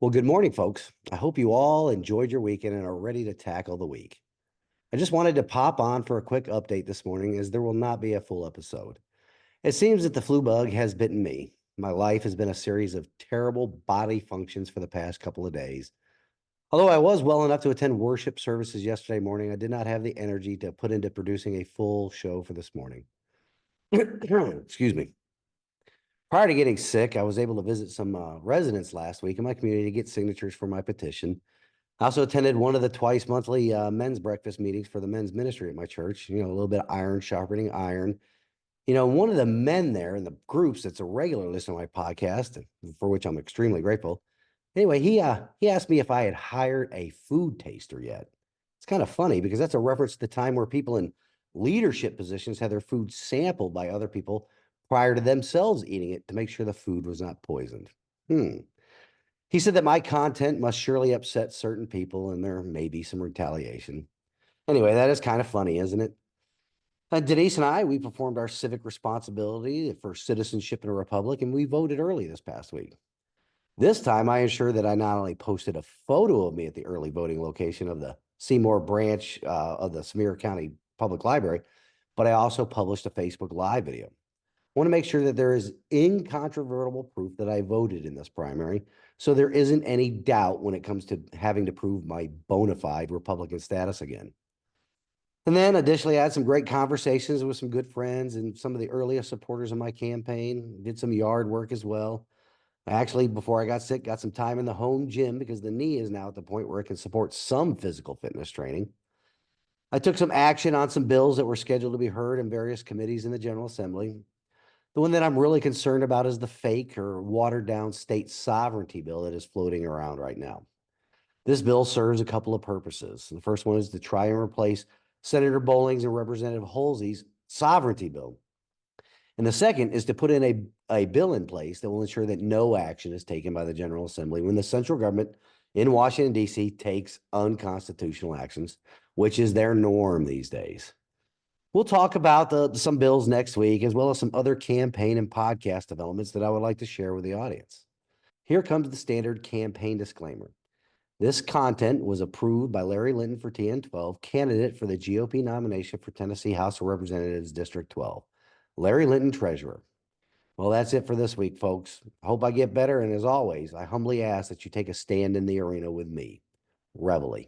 Well, good morning, folks. I hope you all enjoyed your weekend and are ready to tackle the week. I just wanted to pop on for a quick update this morning as there will not be a full episode. It seems that the flu bug has bitten me. My life has been a series of terrible body functions for the past couple of days. Although I was well enough to attend worship services yesterday morning, I did not have the energy to put into producing a full show for this morning. Excuse me. Prior to getting sick, I was able to visit some residents last week in my community to get signatures for my petition. I also attended one of the twice monthly men's breakfast meetings for the men's ministry at my church. A little bit of iron sharpening iron. One of the men there in the groups that's a regular listener to my podcast, and for which I'm extremely grateful. Anyway, he asked me if I had hired a food taster yet. It's kind of funny because that's a reference to the time where people in leadership positions had their food sampled by other people prior to themselves eating it to make sure the food was not poisoned. Hmm. He said that my content must surely upset certain people and there may be some retaliation. Anyway, that is kind of funny, isn't it? Denise and I, we performed our civic responsibility for citizenship in a republic and we voted early this past week. This time, I ensured that I not only posted a photo of me at the early voting location of the Seymour branch of the Sevier County Public Library, but I also published a Facebook Live video. I want to make sure that there is incontrovertible proof that I voted in this primary, so there isn't any doubt when it comes to having to prove my bona fide Republican status again. And then additionally, I had some great conversations with some good friends and some of the earliest supporters of my campaign, did some yard work as well. I actually, before I got sick, got some time in the home gym because the knee is now at the point where it can support some physical fitness training. I took some action on some bills that were scheduled to be heard in various committees in the General Assembly. The one that I'm really concerned about is the fake or watered down state sovereignty bill that is floating around right now. This bill serves a couple of purposes. The first one is to try and replace Senator Bowling's and Representative Halsey's sovereignty bill. And the second is to put in a bill in place that will ensure that no action is taken by the General Assembly when the central government in Washington, D.C. takes unconstitutional actions, which is their norm these days. We'll talk about some bills next week, as well as some other campaign and podcast developments that I would like to share with the audience. Here comes the standard campaign disclaimer. This content was approved by Larry Linton for TN12, candidate for the GOP nomination for Tennessee House of Representatives District 12. Larry Linton, Treasurer. Well, that's it for this week, folks. I hope I get better, and as always, I humbly ask that you take a stand in the arena with me. Reveille.